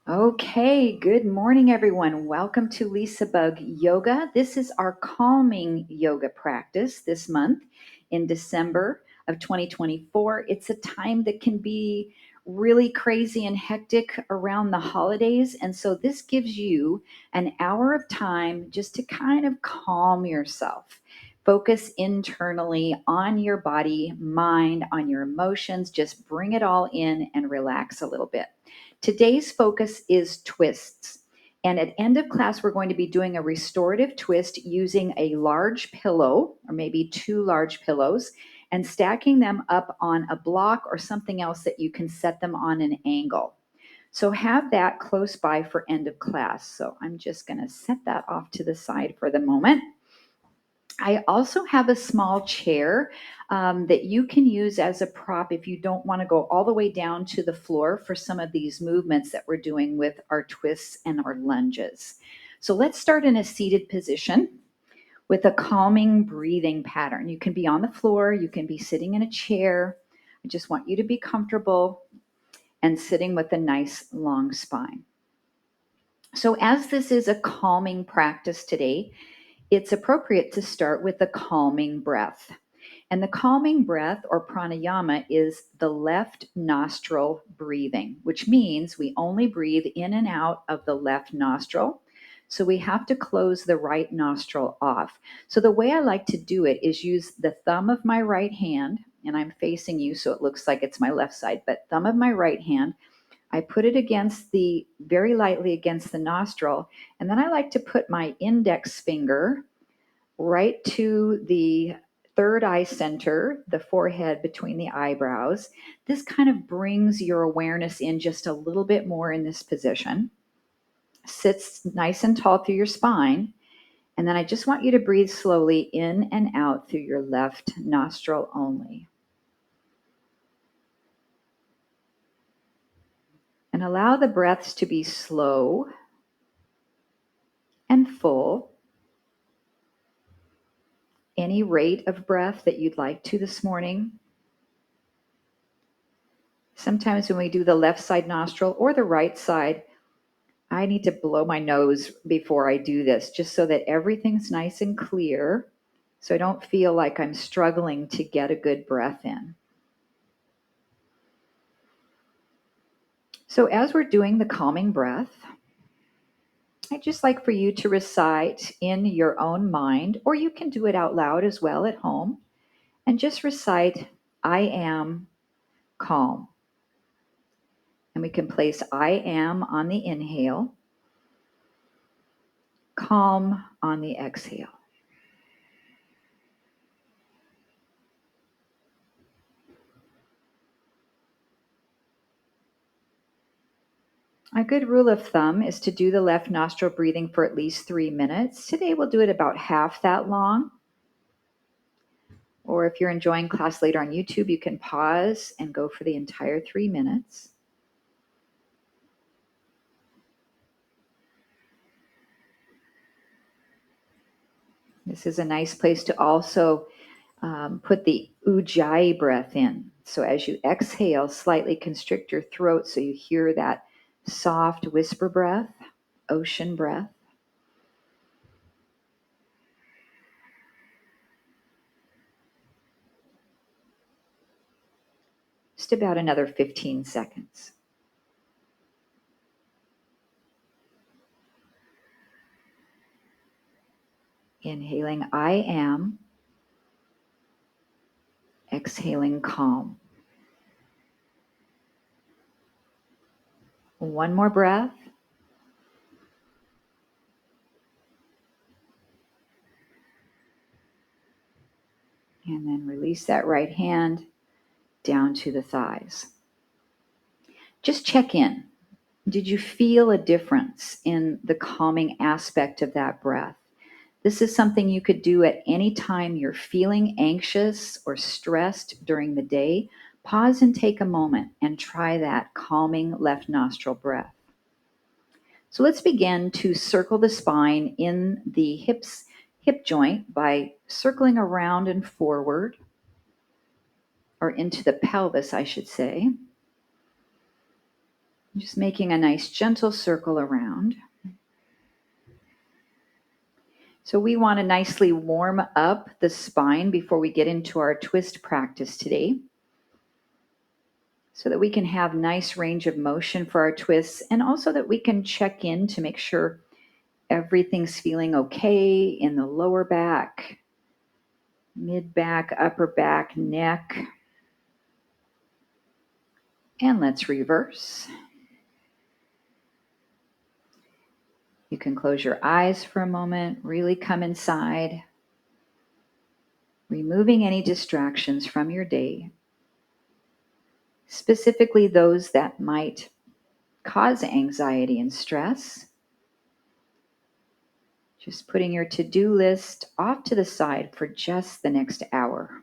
Okay, good morning, everyone. Welcome to LisaBug Yoga. This is our calming yoga practice this month in December of 2024. It's a time that can be really crazy and hectic around the holidays. And so this gives you an hour of time just to kind of calm yourself. Focus internally on your body, mind, on your emotions. Just bring it all in and relax a little bit. Today's focus is twists. And at end of class, we're going to be doing a restorative twist using a large pillow, or maybe two large pillows, and stacking them up on a block or something else that you can set them on an angle. So have that close by for end of class. So I'm just going to set that off to the side for the moment. I also have a small chair that you can use as a prop if you don't want to go all the way down to the floor for some of these movements that we're doing with our twists and our lunges. So let's start in a seated position with a calming breathing pattern. You can be on the floor, you can be sitting in a chair. I just want you to be comfortable and sitting with a nice long spine. So, as this is a calming practice today, it's appropriate to start with a calming breath. And the calming breath or pranayama is the left nostril breathing, which means we only breathe in and out of the left nostril. So we have to close the right nostril off. So the way I like to do it is use the thumb of my right hand, and I'm facing you so it looks like it's my left side, but thumb of my right hand, I put it very lightly against the nostril, and then I like to put my index finger right to the third eye center, the forehead between the eyebrows. This kind of brings your awareness in just a little bit more in this position. Sits nice and tall through your spine. And then I just want you to breathe slowly in and out through your left nostril only. And allow the breaths to be slow and full. Any rate of breath that you'd like to this morning. Sometimes when we do the left side nostril or the right side, I need to blow my nose before I do this, just so that everything's nice and clear, so I don't feel like I'm struggling to get a good breath in. So as we're doing the calming breath, I'd just like for you to recite in your own mind, or you can do it out loud as well at home, and just recite, I am calm. And we can place I am on the inhale, calm on the exhale. A good rule of thumb is to do the left nostril breathing for at least 3 minutes. Today we'll do it about half that long. Or if you're enjoying class later on YouTube, you can pause and go for the entire 3 minutes. This is a nice place to also put the ujjayi breath in. So as you exhale, slightly constrict your throat so you hear that soft whisper breath, ocean breath. Just about another 15 seconds. Inhaling, I am. Exhaling, calm. One more breath. And then release that right hand down to the thighs. Just check in. Did you feel a difference in the calming aspect of that breath? This is something you could do at any time you're feeling anxious or stressed during the day. Pause and take a moment and try that calming left nostril breath. So let's begin to circle the spine in the hip joint by circling around and forward, or into the pelvis, I should say. Just making a nice gentle circle around. So we want to nicely warm up the spine before we get into our twist practice today, so that we can have nice range of motion for our twists, and also that we can check in to make sure everything's feeling okay in the lower back, mid back, upper back, neck. And let's reverse. You can close your eyes for a moment, really come inside, removing any distractions from your day, specifically those that might cause anxiety and stress. Just putting your to-do list off to the side for just the next hour.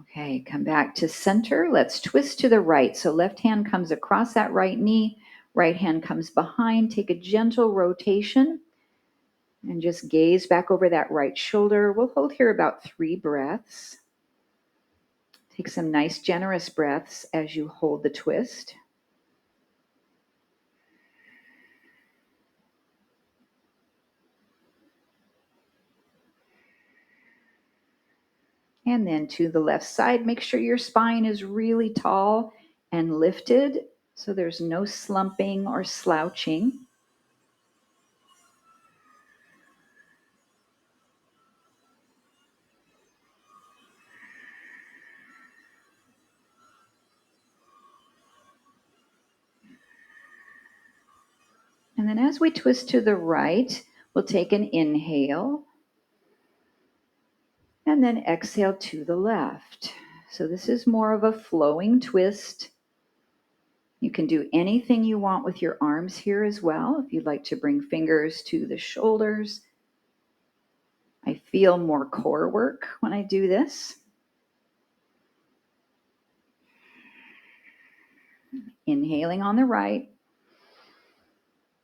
Okay, come back to center. Let's twist to the right. So left hand comes across that right knee, right hand comes behind. Take a gentle rotation and just gaze back over that right shoulder. We'll hold here about 3 breaths. Take some nice generous breaths as you hold the twist. And then to the left side, make sure your spine is really tall and lifted, so there's no slumping or slouching. And then as we twist to the right, we'll take an inhale and then exhale to the left. So this is more of a flowing twist. You can do anything you want with your arms here as well. If you'd like to bring fingers to the shoulders. I feel more core work when I do this. Inhaling on the right,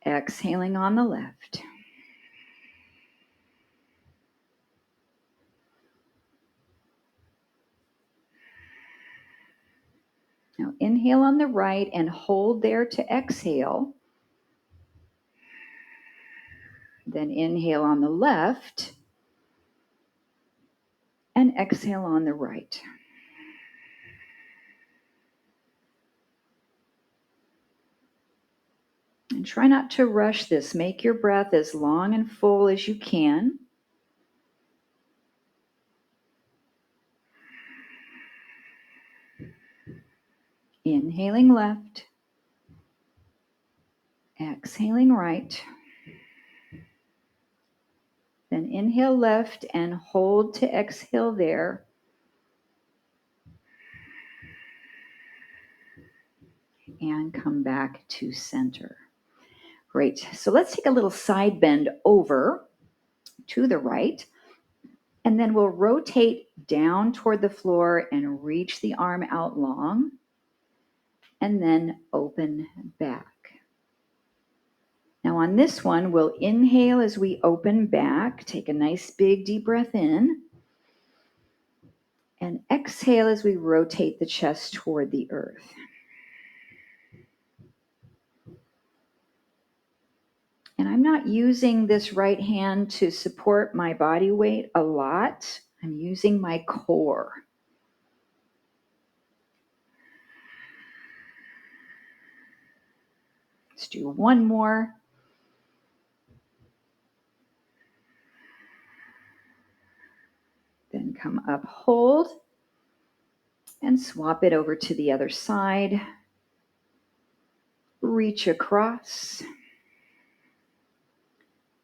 exhaling on the left. Now inhale on the right and hold there to exhale. Then inhale on the left and exhale on the right. And try not to rush this. Make your breath as long and full as you can. Inhaling left, exhaling right. Then inhale left and hold to exhale there. And come back to center. Great. So let's take a little side bend over to the right. And then we'll rotate down toward the floor and reach the arm out long. And then open back. Now on this one, we'll inhale as we open back. Take a nice big deep breath in. And exhale as we rotate the chest toward the earth. And I'm not using this right hand to support my body weight a lot. I'm using my core. Let's do one more. Then come up, hold, and swap it over to the other side. Reach across.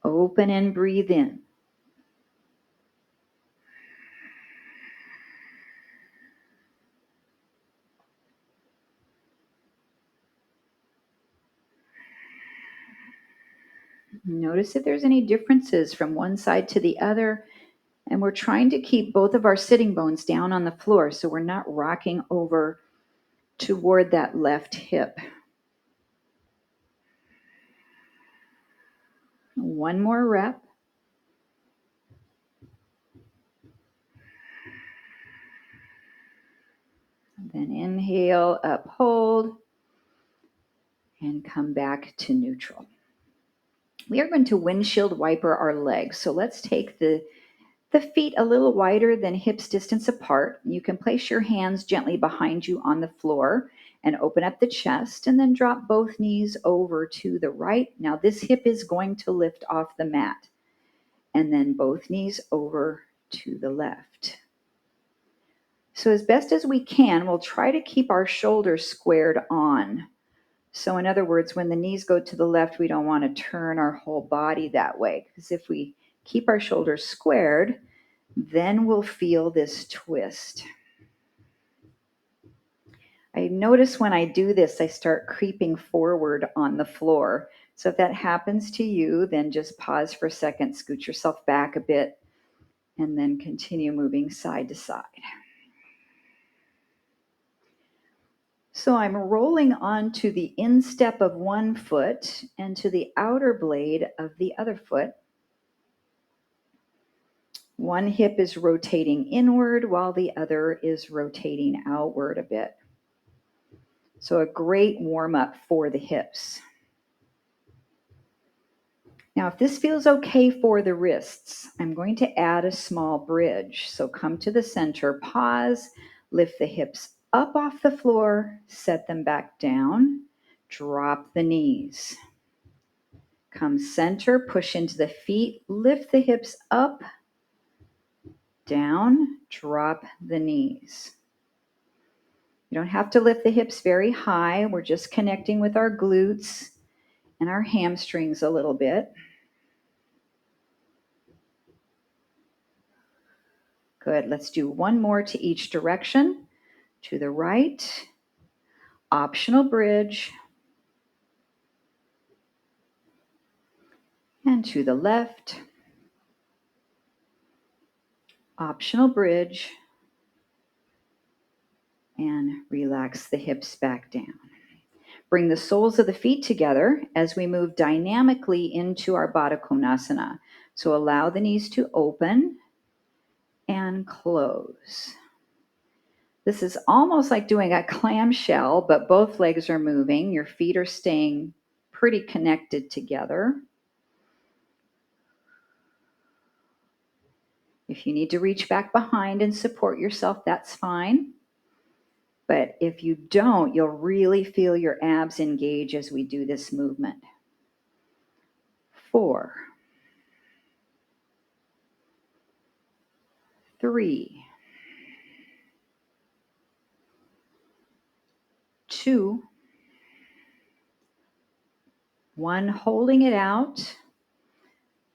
Open and breathe in. Notice if there's any differences from one side to the other. And we're trying to keep both of our sitting bones down on the floor so we're not rocking over toward that left hip. One more rep. Then inhale, up, hold, and come back to neutral. We are going to windshield wiper our legs. So let's take the feet a little wider than hips distance apart. You can place your hands gently behind you on the floor and open up the chest, and then drop both knees over to the right. Now this hip is going to lift off the mat, and then both knees over to the left. So as best as we can, we'll try to keep our shoulders squared on. So in other words, when the knees go to the left, we don't want to turn our whole body that way, because if we keep our shoulders squared, then we'll feel this twist. I notice when I do this, I start creeping forward on the floor. So if that happens to you, then just pause for a second, scoot yourself back a bit, and then continue moving side to side. So I'm rolling onto the instep of one foot and to the outer blade of the other foot. One hip is rotating inward while the other is rotating outward a bit. So a great warm up for the hips. Now, if this feels okay for the wrists, I'm going to add a small bridge. So come to the center, pause, lift the hips up off the floor, set them back down, drop the knees. Come center, push into the feet, lift the hips up, down, drop the knees. You don't have to lift the hips very high. We're just connecting with our glutes and our hamstrings a little bit. Good. Let's do one more to each direction. To the right, optional bridge, and to the left, optional bridge, and relax the hips back down. Bring the soles of the feet together as we move dynamically into our Baddha Konasana. So allow the knees to open and close. This is almost like doing a clamshell, but both legs are moving. Your feet are staying pretty connected together. If you need to reach back behind and support yourself, that's fine. But if you don't, you'll really feel your abs engage as we do this movement. 4, 3, 2, 1. Holding it out.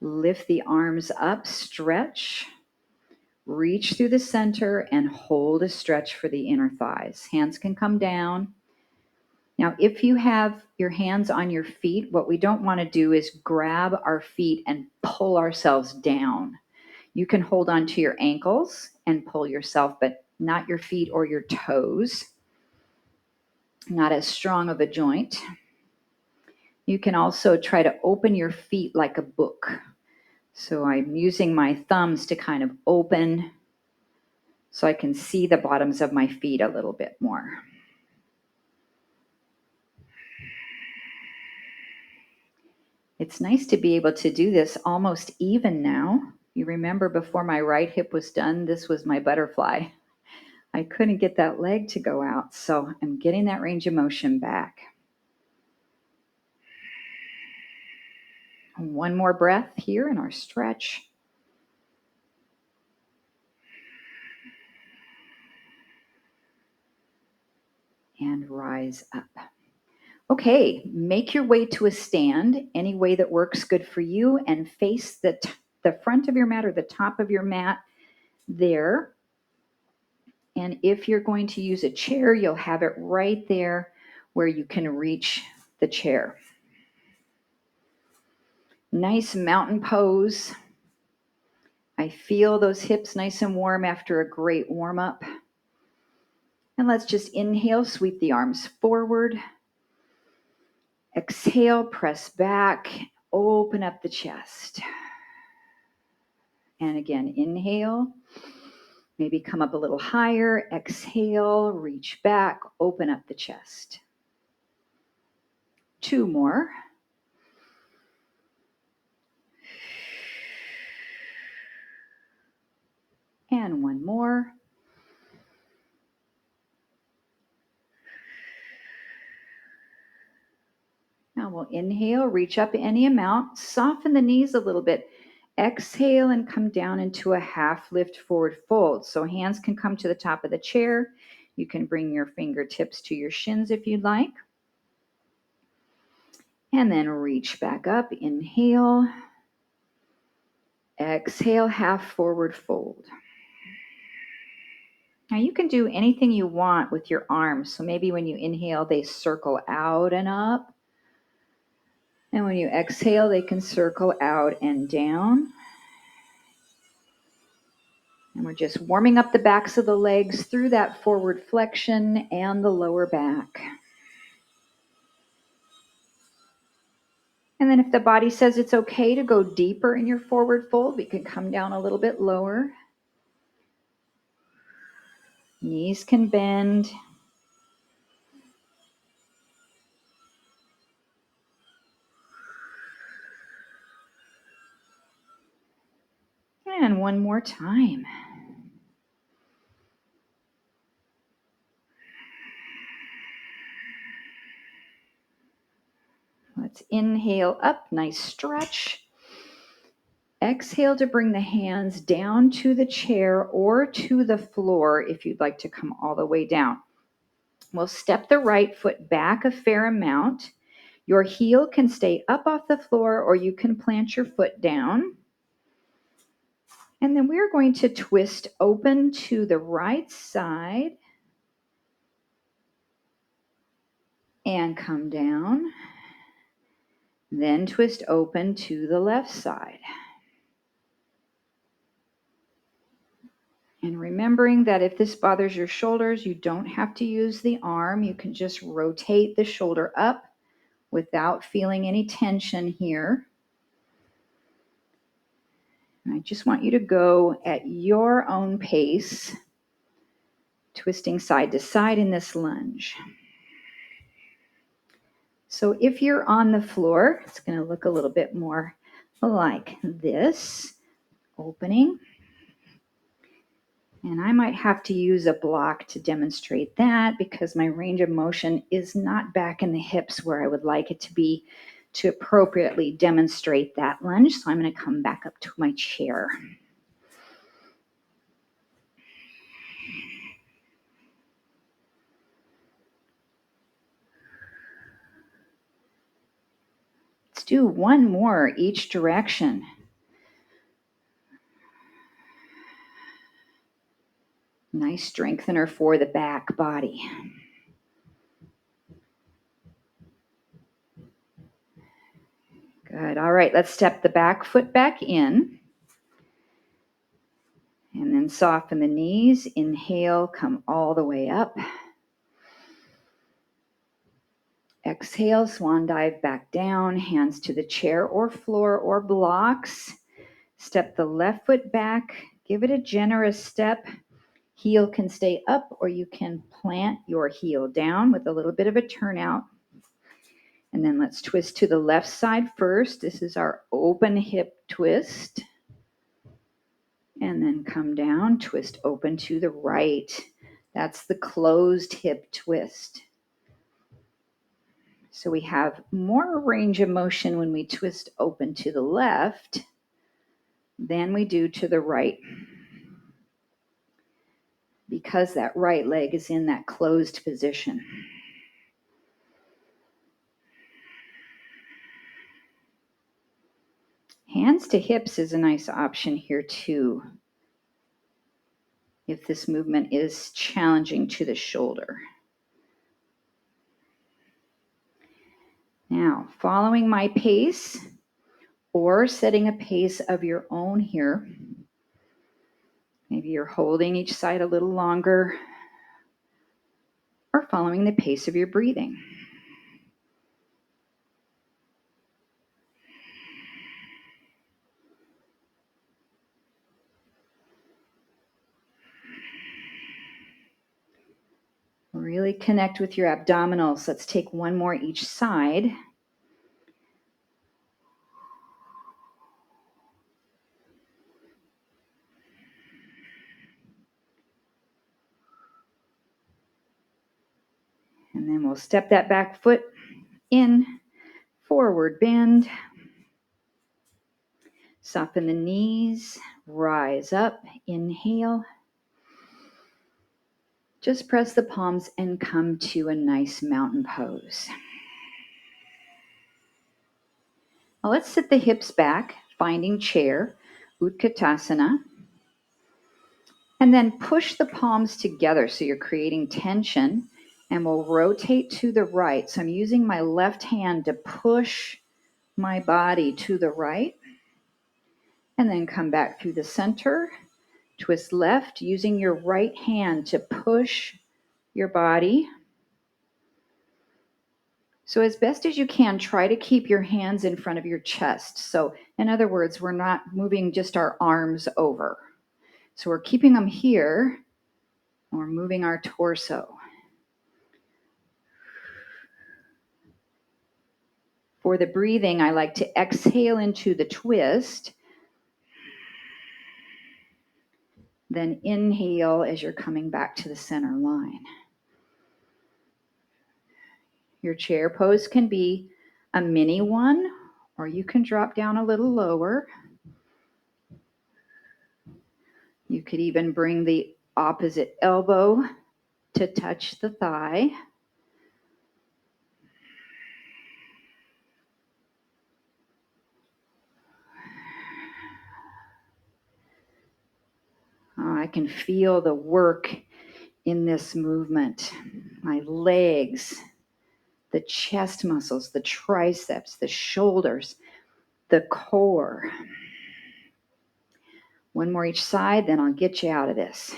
Lift the arms up, stretch. Reach through the center and hold a stretch for the inner thighs. Hands can come down. Now, if you have your hands on your feet, what we don't want to do is grab our feet and pull ourselves down. You can hold on to your ankles and pull yourself, but not your feet or your toes. Not as strong of a joint. You can also try to open your feet like a book. So I'm using my thumbs to kind of open so I can see the bottoms of my feet a little bit more. It's nice to be able to do this almost even now. You remember before my right hip was done, this was my butterfly. I couldn't get that leg to go out, so I'm getting that range of motion back. One more breath here in our stretch. And rise up. Okay, make your way to a stand, any way that works good for you, and face the front of your mat or the top of your mat there. And if you're going to use a chair, you'll have it right there where you can reach the chair. Nice mountain pose. I feel those hips nice and warm after a great warm up. And let's just inhale, sweep the arms forward. Exhale, press back, open up the chest. And again, inhale, Maybe come up a little higher. Exhale, reach back, open up the chest. 2 more. And 1 more. Now we'll inhale, reach up any amount, soften the knees a little bit. Exhale and come down into a half lift forward fold. So hands can come to the top of the chair. You can bring your fingertips to your shins if you'd like. And then reach back up, inhale. Exhale, half forward fold. Now you can do anything you want with your arms. So maybe when you inhale, they circle out and up. And when you exhale, they can circle out and down. And we're just warming up the backs of the legs through that forward flexion and the lower back. And then if the body says it's okay to go deeper in your forward fold, we can come down a little bit lower. Knees can bend. And one more time. Let's inhale up, nice stretch. Exhale to bring the hands down to the chair or to the floor if you'd like to come all the way down. We'll step the right foot back a fair amount. Your heel can stay up off the floor or you can plant your foot down. And then we're going to twist open to the right side and come down. Then twist open to the left side. And remembering that if this bothers your shoulders, you don't have to use the arm. You can just rotate the shoulder up without feeling any tension here. And I just want you to go at your own pace, twisting side to side in this lunge. So if you're on the floor, it's going to look a little bit more like this, opening. And I might have to use a block to demonstrate that because my range of motion is not back in the hips where I would like it to be to appropriately demonstrate that lunge. So I'm going to come back up to my chair. Let's do one more each direction. Nice strengthener for the back body. Good. All right, let's step the back foot back in. And then soften the knees. Inhale, come all the way up. Exhale, swan dive back down, hands to the chair or floor or blocks. Step the left foot back, give it a generous step. Heel can stay up or you can plant your heel down with a little bit of a turnout. And then let's twist to the left side first. This is our open hip twist. And then come down, twist open to the right. That's the closed hip twist. So we have more range of motion when we twist open to the left than we do to the right, because that right leg is in that closed position. Hands to hips is a nice option here too, if this movement is challenging to the shoulder. Now, following my pace or setting a pace of your own here. Maybe you're holding each side a little longer or following the pace of your breathing. Really connect with your abdominals. Let's take one more each side. And then we'll step that back foot in, forward bend. Soften the knees, rise up, inhale. Just press the palms and come to a nice mountain pose. Now let's sit the hips back, finding chair, Utkatasana. And then push the palms together so you're creating tension. And we'll rotate to the right. So I'm using my left hand to push my body to the right. And then come back through the center. Twist left, using your right hand to push your body. So as best as you can, try to keep your hands in front of your chest. So in other words, we're not moving just our arms over. So we're keeping them here, and we're moving our torso. For the breathing, I like to exhale into the twist, then inhale as you're coming back to the center line. Your chair pose can be a mini one, or you can drop down a little lower. You could even bring the opposite elbow to touch the thigh. I can feel the work in this movement. My legs, the chest muscles, the triceps, the shoulders, the core. One more each side, then I'll get you out of this.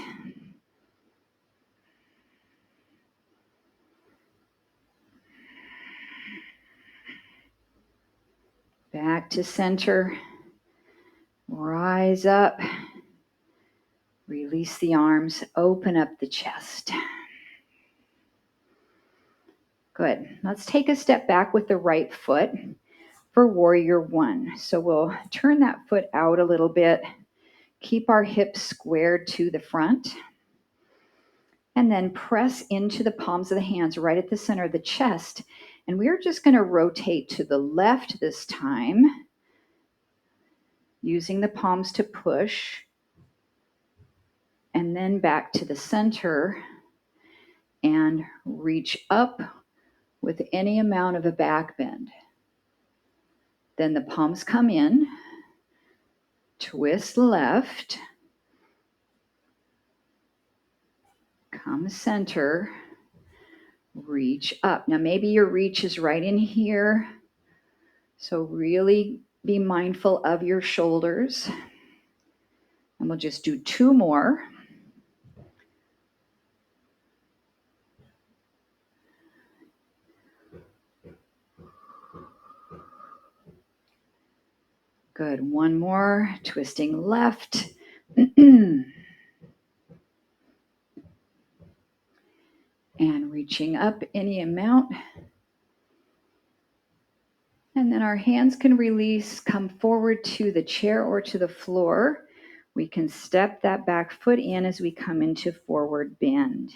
Back to center. Rise up. Release the arms. Open up the chest. Good. Let's take a step back with the right foot for warrior one. So we'll turn that foot out a little bit. Keep our hips squared to the front. And then press into the palms of the hands right at the center of the chest. And we're just going to rotate to the left this time, using the palms to push. And then back to the center and reach up with any amount of a back bend. Then the palms come in, twist left, come center, reach up. Now maybe your reach is right in here, so really be mindful of your shoulders. And we'll just do two more. Good. One more. Twisting left. And reaching up any amount. And then our hands can release, come forward to the chair or to the floor. We can step that back foot in as we come into forward bend.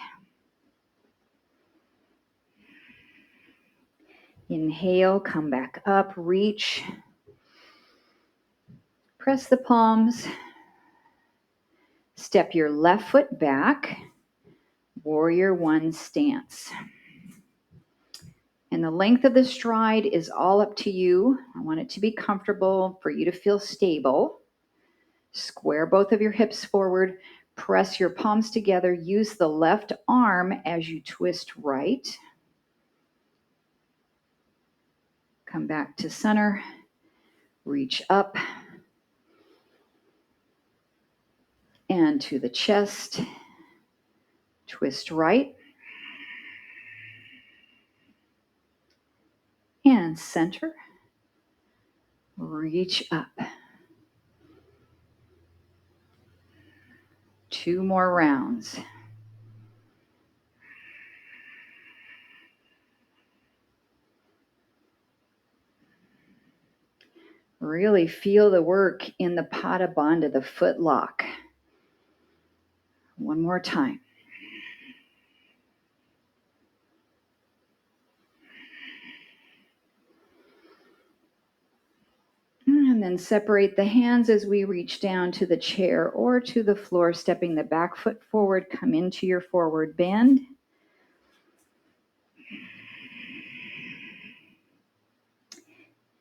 Inhale, come back up, reach. Press the palms. Step your left foot back. Warrior one stance. And the length of the stride is all up to you. I want it to be comfortable for you to feel stable. Square both of your hips forward. Press your palms together. Use the left arm as you twist right. Come back to center. Reach up. And to the chest. Twist right. And center. Reach up. Two more rounds. Really feel the work in the Pada Bandha, the foot lock. One more time. And then separate the hands as we reach down to the chair or to the floor, stepping the back foot forward. Come into your forward bend.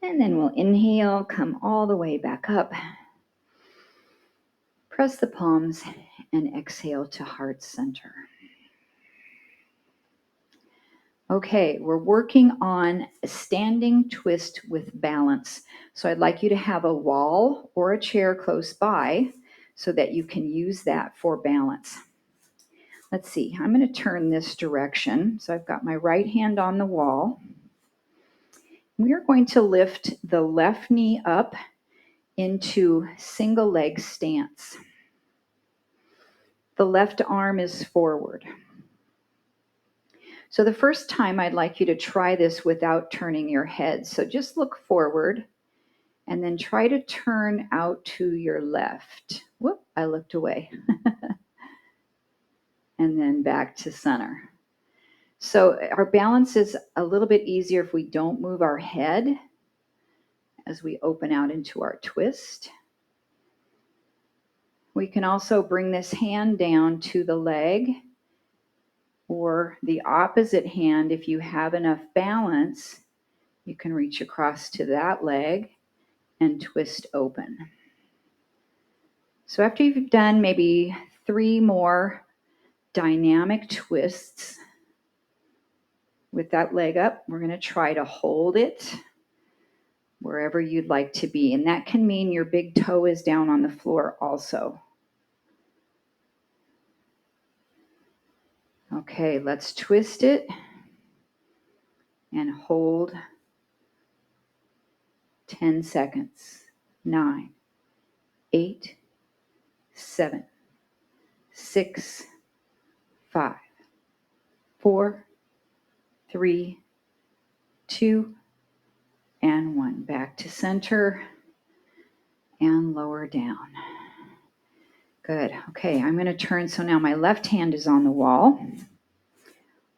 And then we'll inhale, come all the way back up. Press the palms and exhale to heart center. Okay, we're working on a standing twist with balance. So I'd like you to have a wall or a chair close by so that you can use that for balance. Let's see, I'm going to turn this direction. So I've got my right hand on the wall. We are going to lift the left knee up into single leg stance. The left arm is forward. So the first time I'd like you to try this without turning your head. So just look forward and then try to turn out to your left. Whoop, I looked away. And then back to center. So our balance is a little bit easier if we don't move our head as we open out into our twist. We can also bring this hand down to the leg or the opposite hand. If you have enough balance, you can reach across to that leg and twist open. So after you've done maybe 3 more dynamic twists with that leg up, we're going to try to hold it wherever you'd like to be. And that can mean your big toe is down on the floor also. Okay, let's twist it and hold 10 seconds. 9, 8, 7, 6, 5, 4, 3, 2, and 1. Back to center and lower down. Good. Okay, I'm going to turn. So now my left hand is on the wall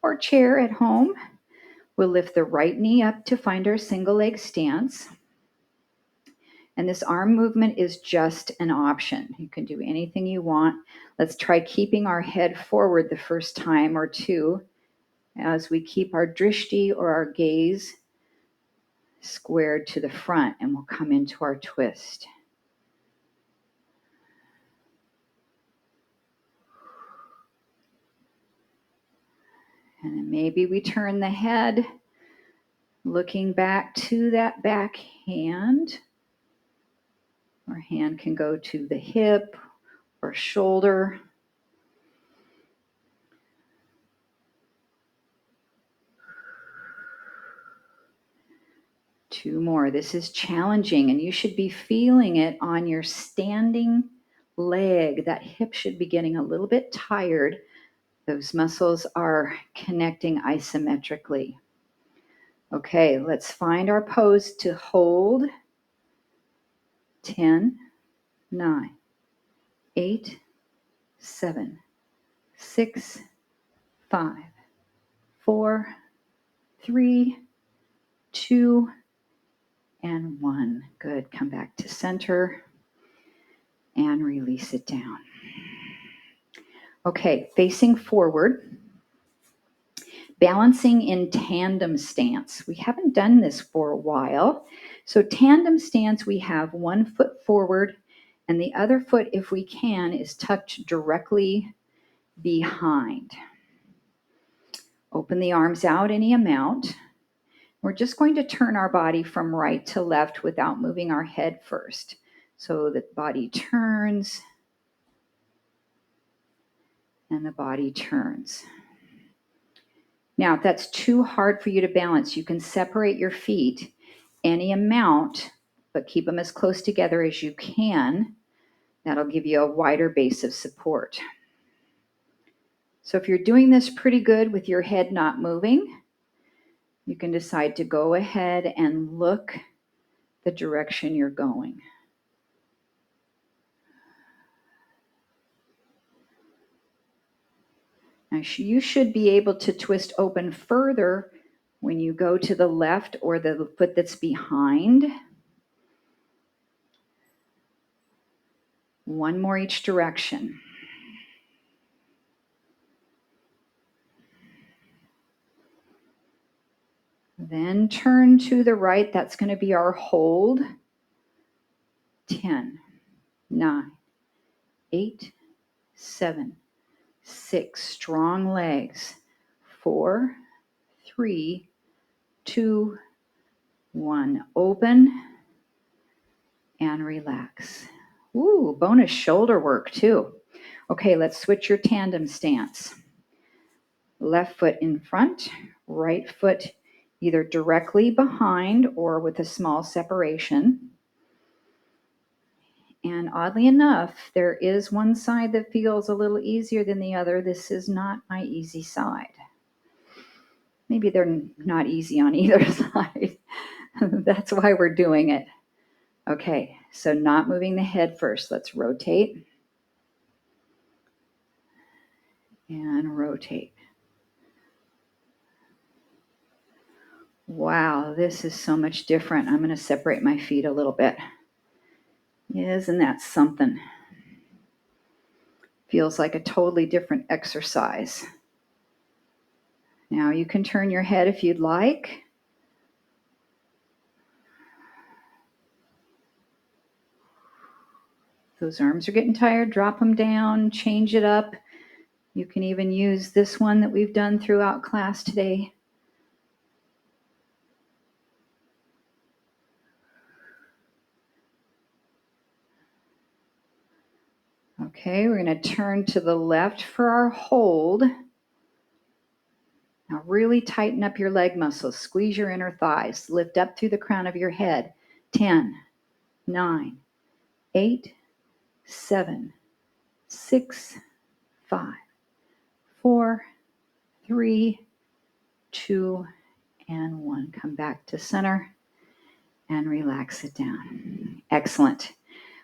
or chair at home. We'll lift the right knee up to find our single leg stance. And this arm movement is just an option. You can do anything you want. Let's try keeping our head forward the first time or two as we keep our drishti or our gaze squared to the front, and we'll come into our twist. And then maybe we turn the head, looking back to that back hand. Our hand can go to the hip or shoulder. Two more. This is challenging, and you should be feeling it on your standing leg. That hip should be getting a little bit tired. Those muscles are connecting isometrically. Okay, let's find our pose to hold. 10, 9, 8, 7, 6, 5, 4, 3, 2, and 1. Good. Come back to center and release it down. Okay, facing forward, balancing in tandem stance. We haven't done this for a while. So tandem stance, we have one foot forward and the other foot, if we can, is tucked directly behind. Open the arms out any amount. We're just going to turn our body from right to left without moving our head first. So the body turns and the body turns. Now, if that's too hard for you to balance, you can separate your feet any amount, but keep them as close together as you can. That'll give you a wider base of support. So if you're doing this pretty good with your head not moving, you can decide to go ahead and look the direction you're going. Now, you should be able to twist open further when you go to the left or the foot that's behind. One more each direction. Then turn to the right. That's going to be our hold. 10, 9, 8, 7, 6. Strong legs. 4, 3, 2, 1. Open and relax. Ooh, bonus shoulder work too. Okay, let's switch your tandem stance. Left foot in front, right foot either directly behind or with a small separation. And oddly enough, there is one side that feels a little easier than the other. This is not my easy side. Maybe they're not easy on either side. That's why we're doing it. Okay, so not moving the head first. Let's rotate and rotate. Wow, this is so much different. I'm going to separate my feet a little bit. Isn't that something? Feels like a totally different exercise. Now you can turn your head if you'd like. Those arms are getting tired. Drop them down, change it up. You can even use this one that we've done throughout class today. Okay, we're going to turn to the left for our hold. Now really tighten up your leg muscles. Squeeze your inner thighs. Lift up through the crown of your head. 10, 9, 8, 7, 6, 5, 4, 3, 2, and 1. Come back to center and relax it down. Excellent.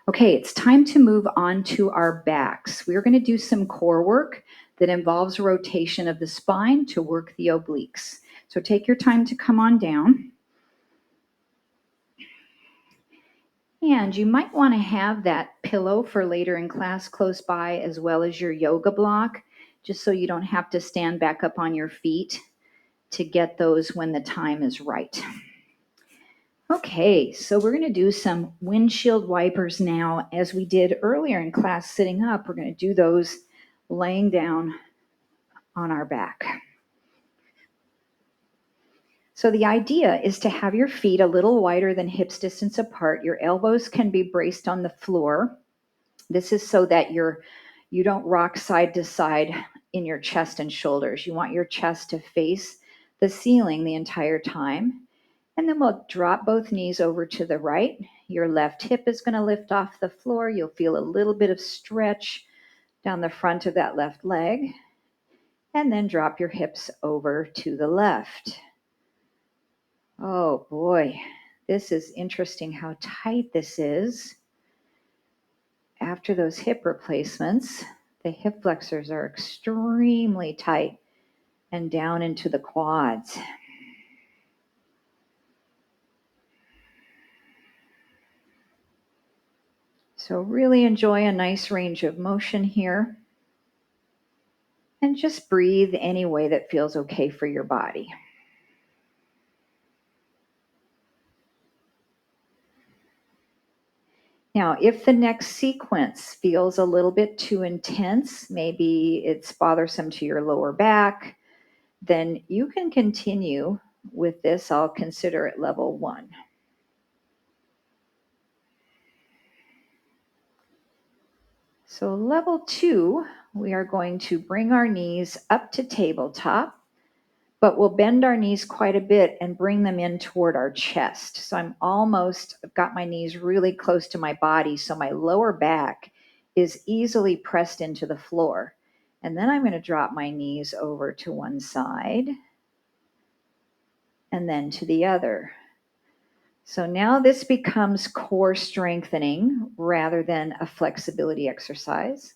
Okay, it's time to move on to our backs. We're going to do some core work that involves rotation of the spine to work the obliques. So take your time to come on down. And you might want to have that pillow for later in class close by, as well as your yoga block, just so you don't have to stand back up on your feet to get those when the time is right. Okay, so we're going to do some windshield wipers now. As we did earlier in class sitting up, we're going to do those laying down on our back. So the idea is to have your feet a little wider than hips distance apart. Your elbows can be braced on the floor. This is so that you don't rock side to side in your chest and shoulders. You want your chest to face the ceiling the entire time. And then we'll drop both knees over to the right. Your left hip is going to lift off the floor. You'll feel a little bit of stretch down the front of that left leg. And then drop your hips over to the left. Oh boy, this is interesting how tight this is. After those hip replacements, the hip flexors are extremely tight and down into the quads. So really enjoy a nice range of motion here. And just breathe any way that feels okay for your body. Now, if the next sequence feels a little bit too intense, maybe it's bothersome to your lower back, then you can continue with this. I'll consider it level 1. So level 2, we are going to bring our knees up to tabletop, but we'll bend our knees quite a bit and bring them in toward our chest. So I've got my knees really close to my body, so my lower back is easily pressed into the floor. And then I'm going to drop my knees over to one side and then to the other. So now this becomes core strengthening rather than a flexibility exercise,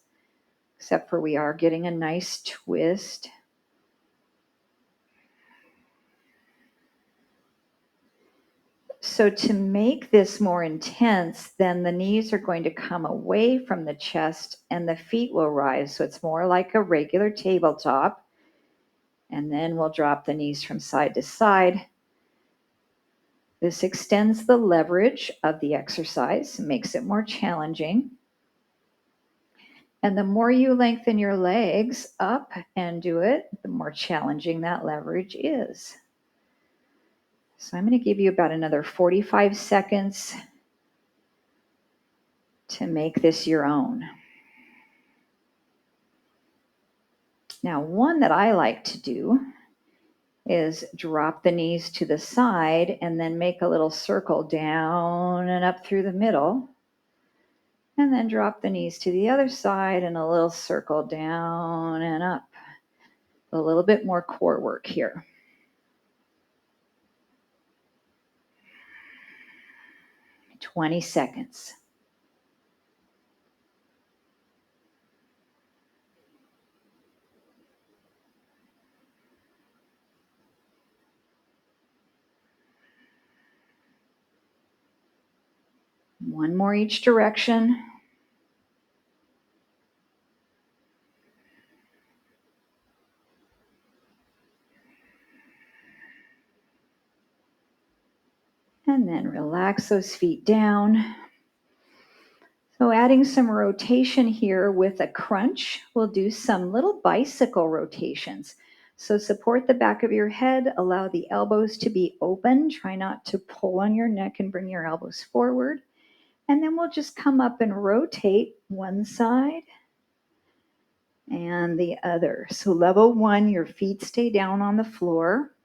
except for we are getting a nice twist. So to make this more intense, then the knees are going to come away from the chest and the feet will rise. So it's more like a regular tabletop. And then we'll drop the knees from side to side. This extends the leverage of the exercise, makes it more challenging. And the more you lengthen your legs up and do it, the more challenging that leverage is. So I'm going to give you about another 45 seconds to make this your own. Now, one that I like to do is drop the knees to the side and then make a little circle down and up through the middle. And then drop the knees to the other side and a little circle down and up. A little bit more core work here. 20 seconds. One more each direction. And then relax those feet down. So adding some rotation here with a crunch, we'll do some little bicycle rotations. So support the back of your head, allow the elbows to be open. Try not to pull on your neck and bring your elbows forward. And then we'll just come up and rotate one side and the other. So level one, your feet stay down on the floor.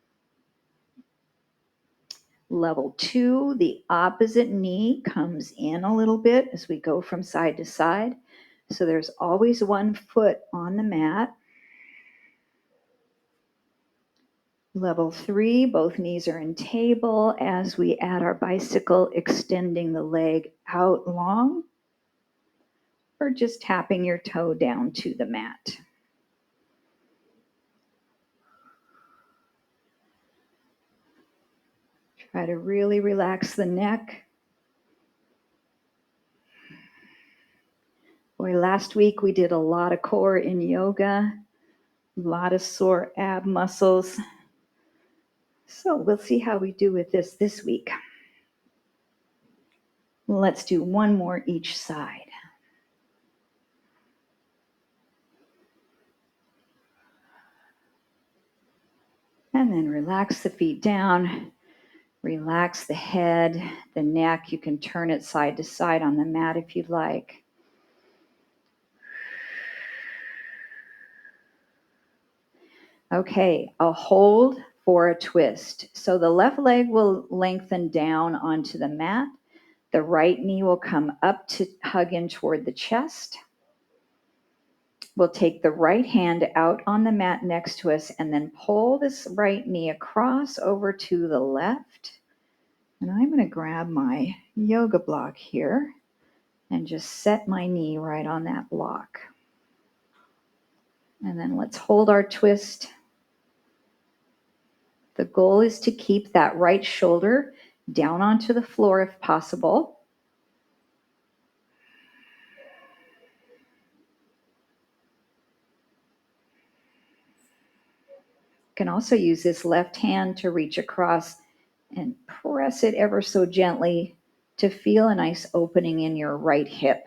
Level two, the opposite knee comes in a little bit as we go from side to side. So there's always one foot on the mat. Level three, both knees are in table as we add our bicycle, extending the leg out long, or just tapping your toe down to the mat. Try to really relax the neck. Boy, last week we did a lot of core in yoga, a lot of sore ab muscles. So we'll see how we do with this week. Let's do one more each side. And then relax the feet down. Relax the head, the neck. You can turn it side to side on the mat if you'd like. Okay, a hold for a twist. So the left leg will lengthen down onto the mat. The right knee will come up to hug in toward the chest. We'll take the right hand out on the mat next to us and then pull this right knee across over to the left. And I'm going to grab my yoga block here and just set my knee right on that block. And then let's hold our twist. The goal is to keep that right shoulder down onto the floor if possible. You can also use this left hand to reach across and press it ever so gently to feel a nice opening in your right hip.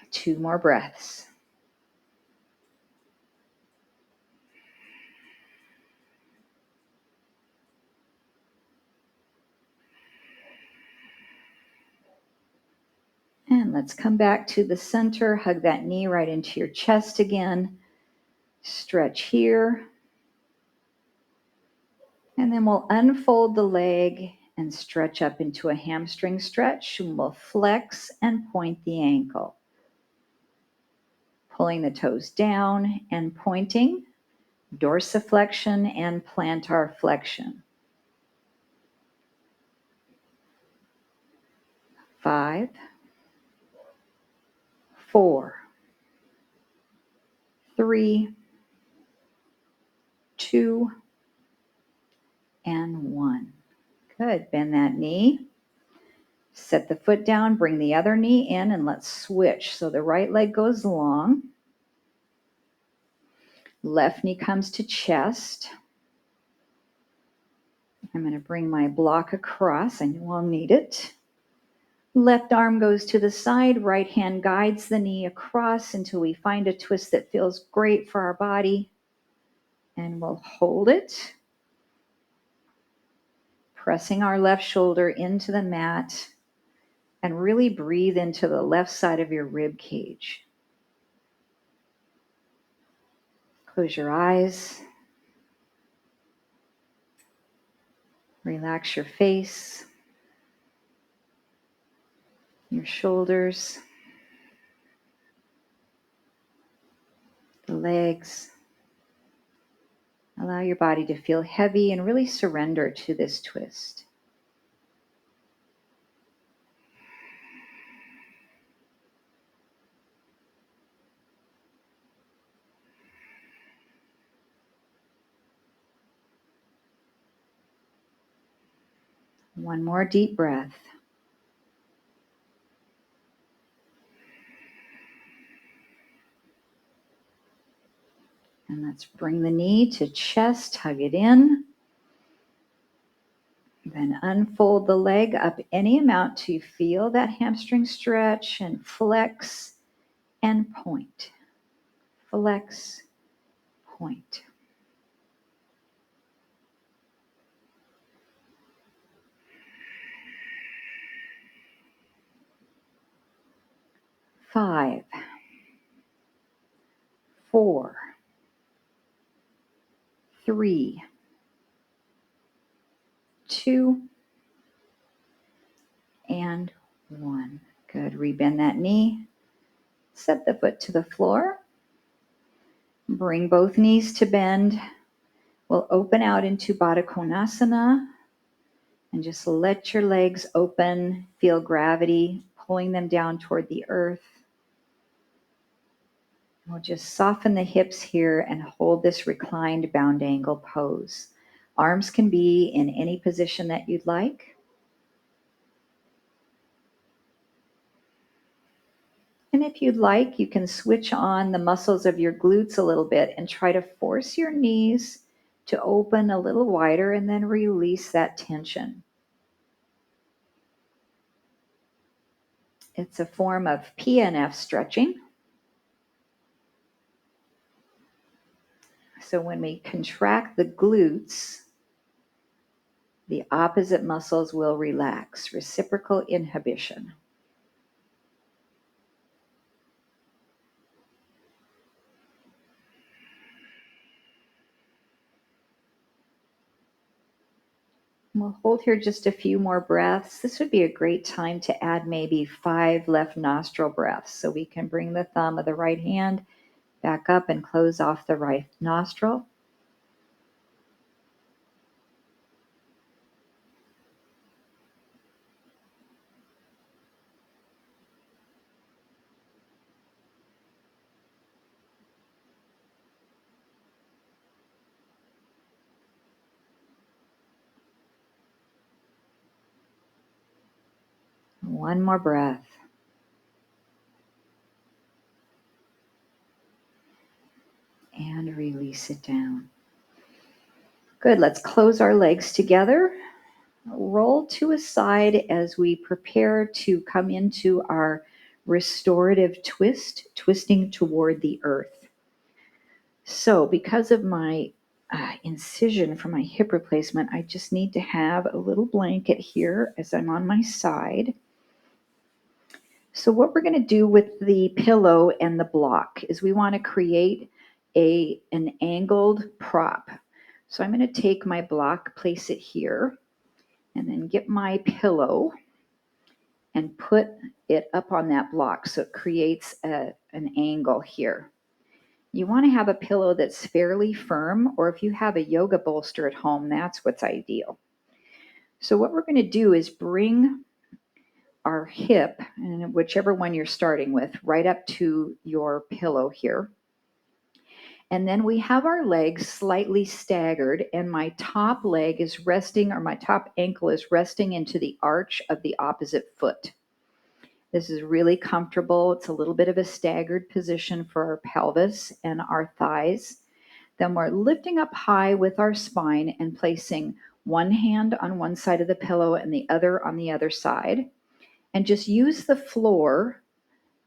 2 more breaths. And let's come back to the center. Hug that knee right into your chest again. Stretch here. And then we'll unfold the leg and stretch up into a hamstring stretch. And we'll flex and point the ankle. Pulling the toes down and pointing. dorsiflexion and plantar flexion. 5, 4, 3, 2, and 1. Good. Bend that knee. Set the foot down, bring the other knee in, and let's switch. So the right leg goes long. Left knee comes to chest. I'm going to bring my block across. I know I'll need it. Left arm goes to the side. Right hand guides the knee across until we find a twist that feels great for our body. And we'll hold it. Pressing our left shoulder into the mat. And really breathe into the left side of your rib cage. Close your eyes. Relax your face, your shoulders, the legs. Allow your body to feel heavy and really surrender to this twist. One more deep breath. And let's bring the knee to chest, hug it in. Then unfold the leg up any amount to feel that hamstring stretch and flex and point. Flex, point. Five, 4, 3, 2, and 1. Good. Rebend that knee. Set the foot to the floor. Bring both knees to bend. We'll open out into Baddha Konasana and just let your legs open. Feel gravity pulling them down toward the earth. We'll just soften the hips here and hold this reclined bound angle pose. Arms can be in any position that you'd like. And if you'd like, you can switch on the muscles of your glutes a little bit and try to force your knees to open a little wider and then release that tension. It's a form of PNF stretching. So when we contract the glutes, the opposite muscles will relax, reciprocal inhibition. We'll hold here just a few more breaths. This would be a great time to add maybe 5 left nostril breaths. So we can bring the thumb of the right hand back up and close off the right nostril. One more breath. And release it down. Good. Let's close our legs together. Roll to a side as we prepare to come into our restorative twist, twisting toward the earth. So because of my incision for my hip replacement, I just need to have a little blanket here as I'm on my side. So what we're going to do with the pillow and the block is we want to create an angled prop. So I'm going to take my block, place it here, and then get my pillow and put it up on that block so it creates an angle here. You want to have a pillow that's fairly firm, or if you have a yoga bolster at home, that's what's ideal. So what we're going to do is bring our hip, and whichever one you're starting with, right up to your pillow here. And then we have our legs slightly staggered, and my top leg is resting, or my top ankle is resting into the arch of the opposite foot. This is really comfortable. It's a little bit of a staggered position for our pelvis and our thighs. Then we're lifting up high with our spine and placing one hand on one side of the pillow and the other on the other side. And just use the floor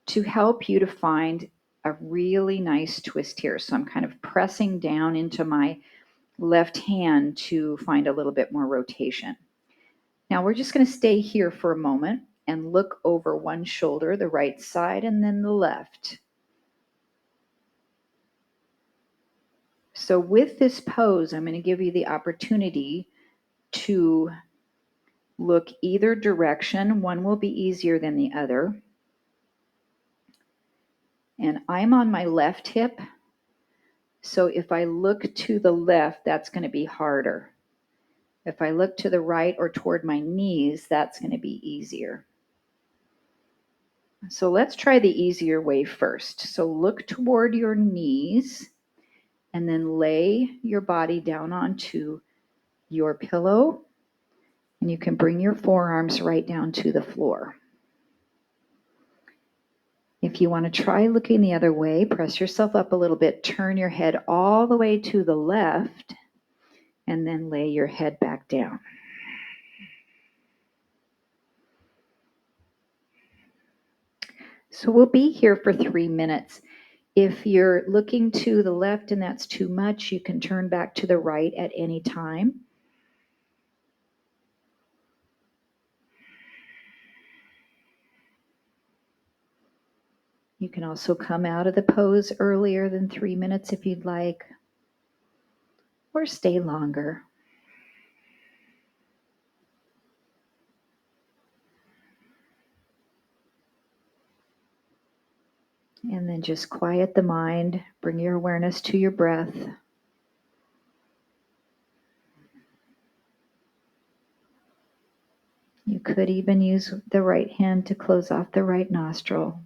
to help you to find a really nice twist here. So I'm kind of pressing down into my left hand to find a little bit more rotation. Now we're just going to stay here for a moment and look over one shoulder, the right side, and then the left. So with this pose, I'm going to give you the opportunity to look either direction. One will be easier than the other. And I'm on my left hip. So if I look to the left, that's going to be harder. If I look to the right or toward my knees, that's going to be easier. So let's try the easier way first. So look toward your knees and then lay your body down onto your pillow. And you can bring your forearms right down to the floor. If you want to try looking the other way, press yourself up a little bit, turn your head all the way to the left, and then lay your head back down. So we'll be here for 3 minutes. If you're looking to the left and that's too much, you can turn back to the right at any time. You can also come out of the pose earlier than 3 minutes if you'd like, or stay longer. And then just quiet the mind, bring your awareness to your breath. You could even use the right hand to close off the right nostril.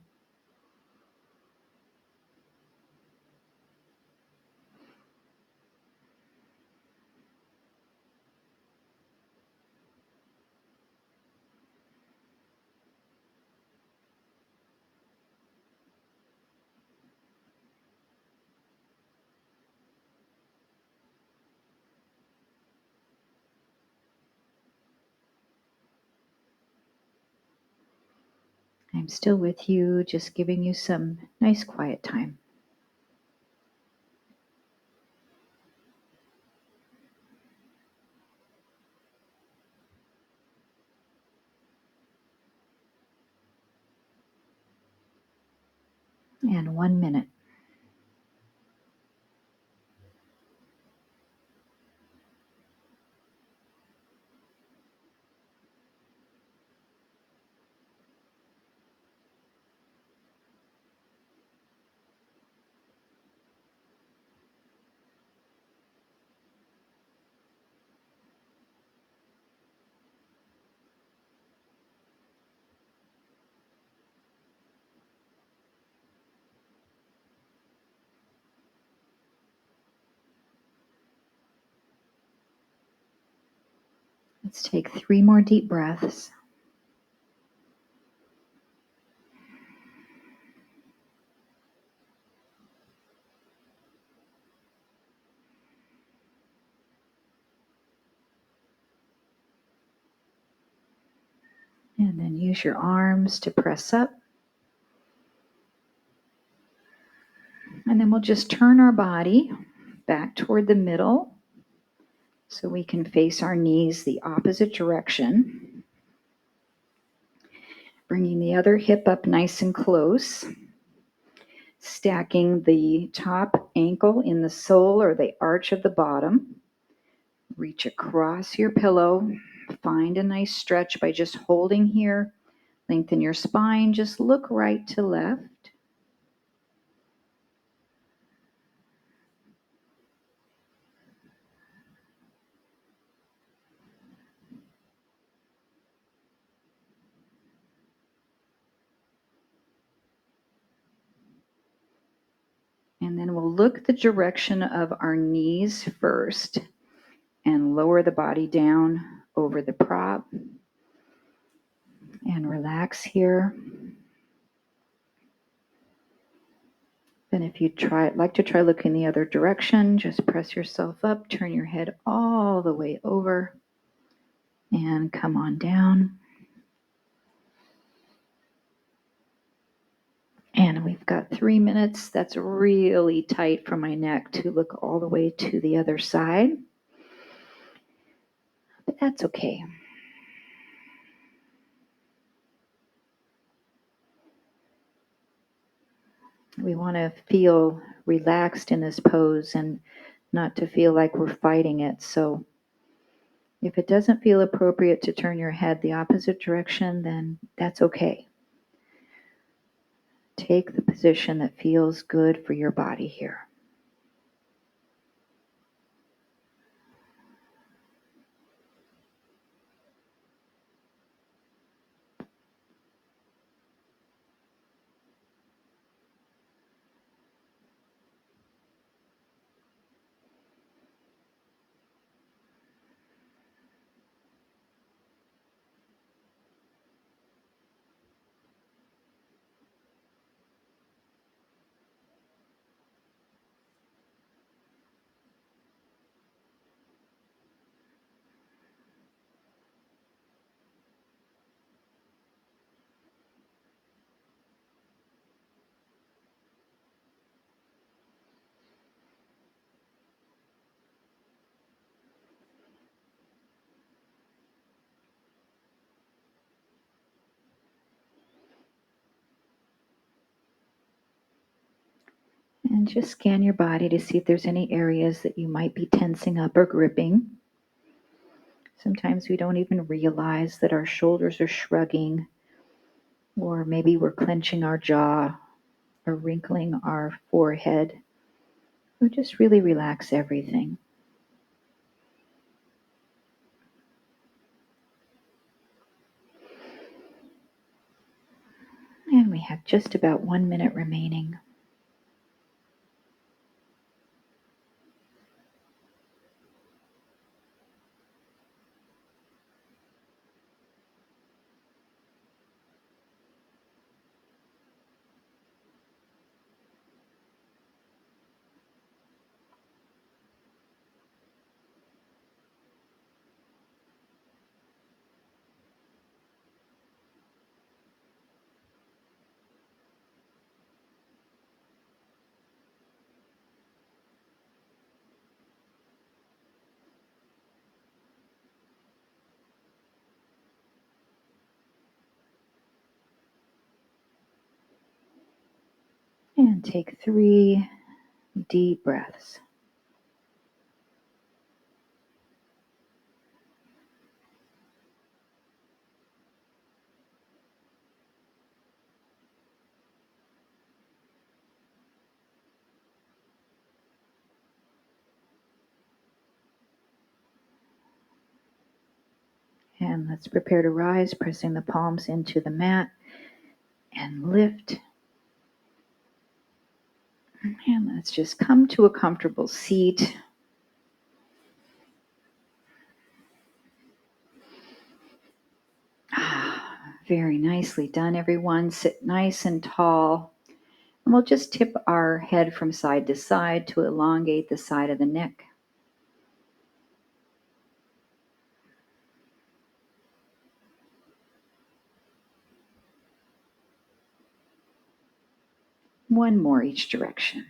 I'm still with you, just giving you some nice quiet time. And 1 minute. Let's take 3 more deep breaths. And then use your arms to press up. And then we'll just turn our body back toward the middle so we can face our knees the opposite direction. Bringing the other hip up nice and close. Stacking the top ankle in the sole or the arch of the bottom. Reach across your pillow. Find a nice stretch by just holding here. Lengthen your spine. Just look right to left. And then we'll look the direction of our knees first and lower the body down over the prop and relax here. Then if you like to try looking the other direction, just press yourself up, turn your head all the way over, and come on down. And we've got 3 minutes. That's really tight for my neck to look all the way to the other side. But that's okay. We want to feel relaxed in this pose and not to feel like we're fighting it. So if it doesn't feel appropriate to turn your head the opposite direction, then that's okay. Take the position that feels good for your body here. And just scan your body to see if there's any areas that you might be tensing up or gripping. Sometimes we don't even realize that our shoulders are shrugging, or maybe we're clenching our jaw or wrinkling our forehead. So just really relax everything. And we have just about 1 minute remaining. And take 3 deep breaths. And let's prepare to rise, pressing the palms into the mat and lift. And let's just come to a comfortable seat. Very nicely done, everyone. Sit nice and tall. And we'll just tip our head from side to side to elongate the side of the neck. One more each direction.